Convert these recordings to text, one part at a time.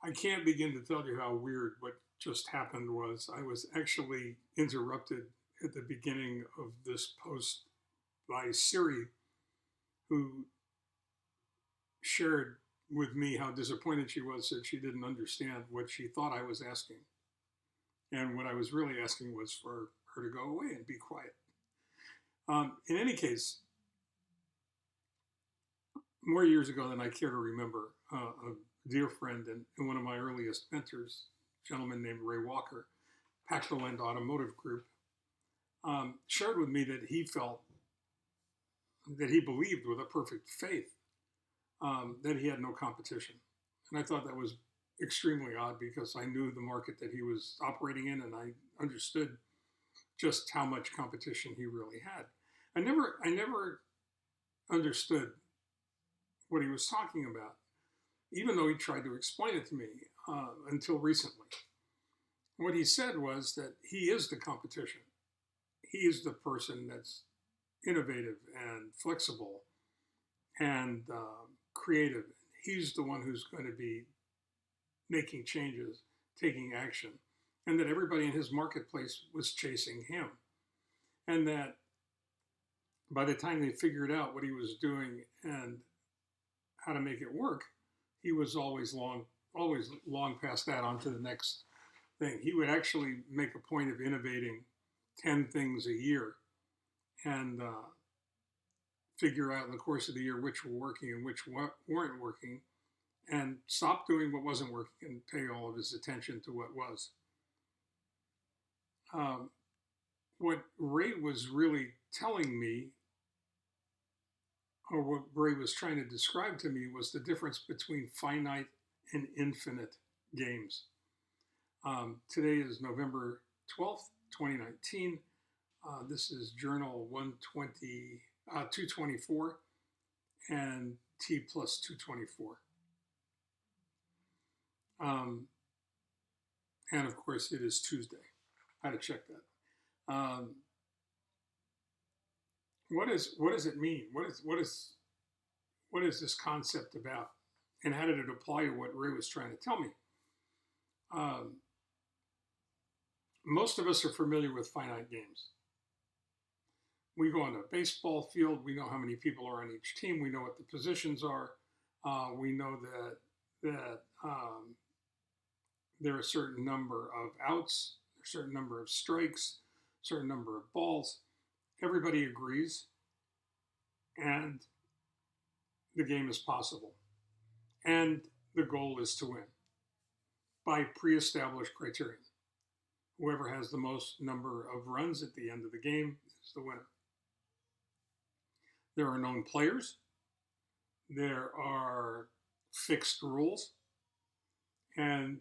I can't begin to tell you how weird what just happened was. I was actually interrupted at the beginning of this post by Siri, who shared with me how disappointed she was that she didn't understand what she thought I was asking. And what I was really asking was for her to go away and be quiet. In any case, more years ago than I care to remember, a dear friend and one of my earliest mentors, a gentleman named Ray Walker, Pactoland Automotive Group, shared with me that he felt, that he believed with a perfect faith, that he had no competition. And I thought that was extremely odd because I knew the market that he was operating in and I understood just how much competition he really had. I never understood what he was talking about, even though he tried to explain it to me until recently. What he said was that he is the competition. He is the person that's innovative and flexible and creative. He's the one who's going to be making changes, taking action, and that everybody in his marketplace was chasing him. And that by the time they figured out what he was doing and how to make it work, he was always long past that onto the next thing. He would actually make a point of innovating 10 things a year and figure out in the course of the year which were working and which weren't working, and stop doing what wasn't working and pay all of his attention to what was. What Ray was really telling me, or what Ray was trying to describe to me, was the difference between finite and infinite games. Today is November 12th, 2019. This is Journal 224 and T+224. And of course, it is Tuesday. I had to check that. What does it mean? What is this concept about? And how did it apply to what Ray was trying to tell me? Most of us are familiar with finite games. We go on a baseball field. We know how many people are on each team. We know what the positions are. We know that there are a certain number of outs, a certain number of strikes, a certain number of balls. Everybody agrees, and the game is possible. And the goal is to win by pre-established criteria. Whoever has the most number of runs at the end of the game is the winner. There are known players. There are fixed rules. And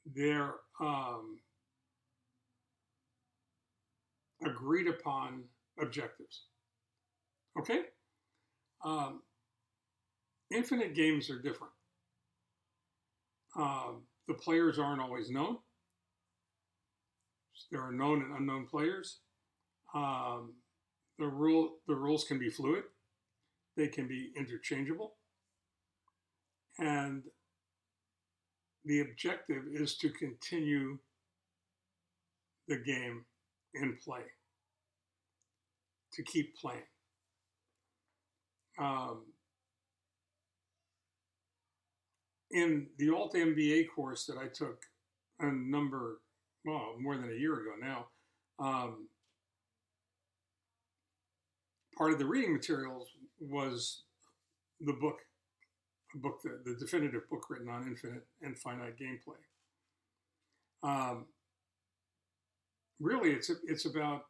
there agreed upon objectives. Okay? Infinite games are different. The players aren't always known. There are known and unknown players. The rules can be fluid. They can be interchangeable. And the objective is to continue the game in play, to keep playing. In the Alt MBA course that I took more than a year ago now, part of the reading materials was the definitive book written on infinite and finite gameplay. Really, it's about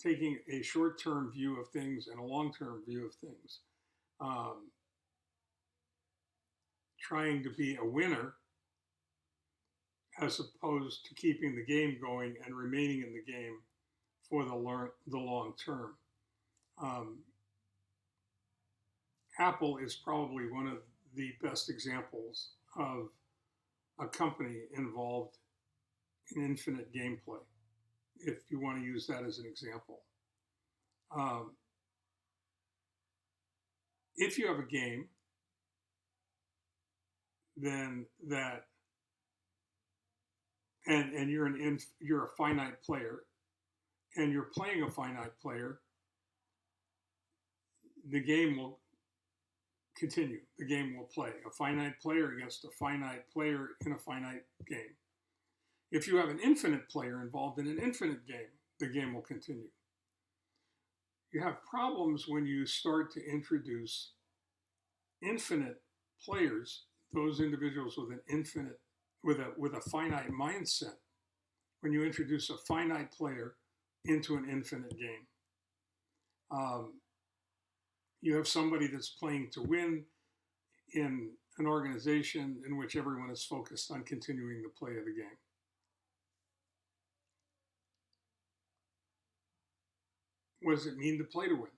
taking a short-term view of things and a long-term view of things. Trying to be a winner as opposed to keeping the game going and remaining in the game for the long term. Apple is probably one of the best examples of a company involved in infinite gameplay, if you want to use that as an example. If you have a game then that, and you're a finite player, and you're playing a finite player, the game will continue. The game will play. A finite player against a finite player in a finite game. If you have an infinite player involved in an infinite game, the game will continue. You have problems when you start to introduce infinite players, those individuals with an infinite, with a finite mindset, when you introduce a finite player into an infinite game. You have somebody that's playing to win in an organization in which everyone is focused on continuing the play of the game. What does it mean to play to win?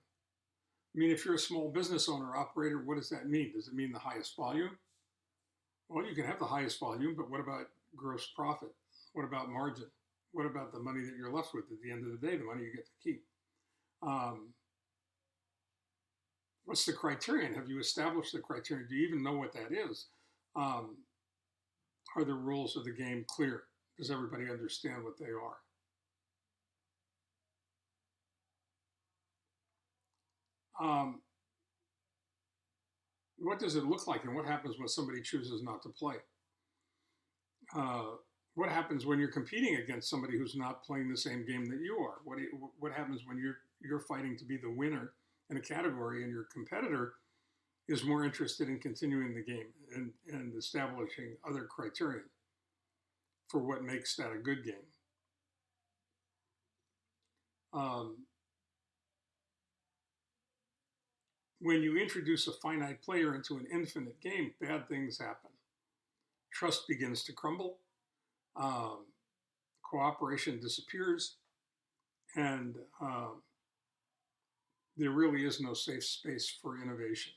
I mean, if you're a small business owner, operator, what does that mean? Does it mean the highest volume? Well, you can have the highest volume, but what about gross profit? What about margin? What about the money that you're left with at the end of the day, the money you get to keep? What's the criterion? Have you established the criterion? Do you even know what that is? Are the rules of the game clear? Does everybody understand what they are? What does it look like, and what happens when somebody chooses not to play? What happens when you're competing against somebody who's not playing the same game that you are? What happens when you're fighting to be the winner in a category, and your competitor is more interested in continuing the game and establishing other criteria for what makes that a good game? When you introduce a finite player into an infinite game, bad things happen. Trust begins to crumble. Cooperation disappears. And there really is no safe space for innovation.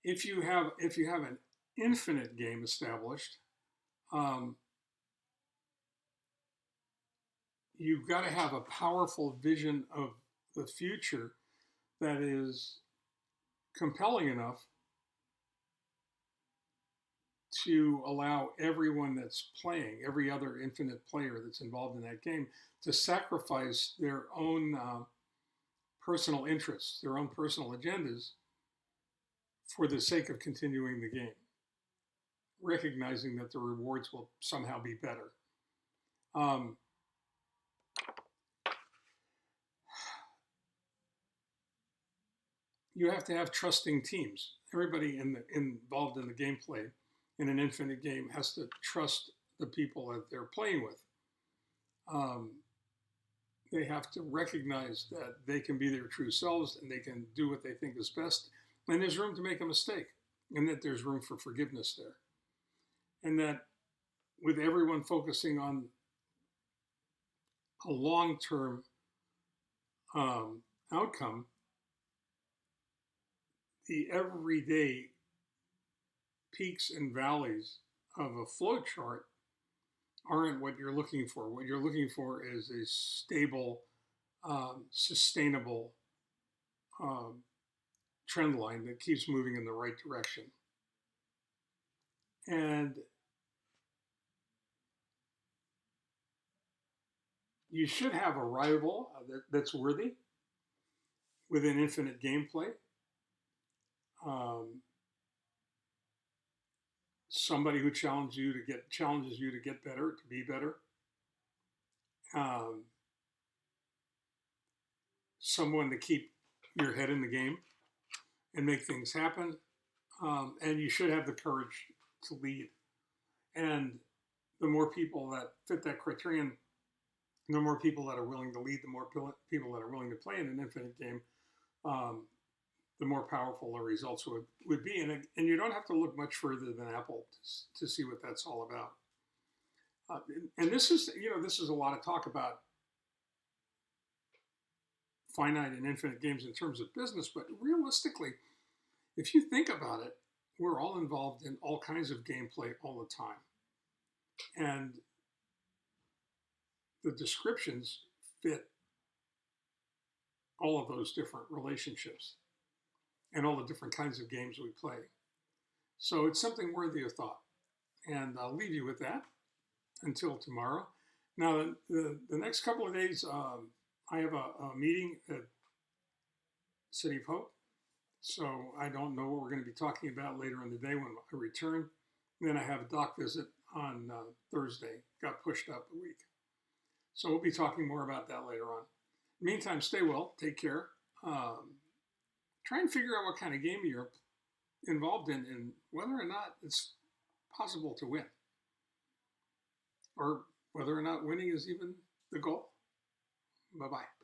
If you have an infinite game established, you've got to have a powerful vision of the future that is compelling enough to allow everyone that's playing, every other infinite player that's involved in that game, to sacrifice their own personal interests, their own personal agendas, for the sake of continuing the game, recognizing that the rewards will somehow be better. You have to have trusting teams. Everybody involved in the gameplay in an infinite game has to trust the people that they're playing with. They have to recognize that they can be their true selves and they can do what they think is best. And there's room to make a mistake, and that there's room for forgiveness there. And that with everyone focusing on a long-term outcome, the everyday peaks and valleys of a flow chart aren't what you're looking for. What you're looking for is a stable, sustainable trend line that keeps moving in the right direction. And you should have a rival that's worthy within infinite gameplay. Somebody who challenges you to get better, to be better. Someone to keep your head in the game and make things happen. And you should have the courage to lead. And the more people that fit that criterion, the more people that are willing to lead, the more people that are willing to play in an infinite game, the more powerful the results would be. And you don't have to look much further than Apple to see what that's all about. And this is a lot of talk about finite and infinite games in terms of business, but realistically, if you think about it, we're all involved in all kinds of gameplay all the time. And the descriptions fit all of those different relationships. and all the different kinds of games we play. So it's something worthy of thought. And I'll leave you with that until tomorrow. Now, the next couple of days, I have a meeting at City of Hope. So I don't know what we're going to be talking about later in the day when I return. And then I have a doc visit on Thursday. Got pushed up a week. So we'll be talking more about that later on. Meantime, stay well. Take care. Try and figure out what kind of game you're involved in and whether or not it's possible to win. Or whether or not winning is even the goal. Bye-bye.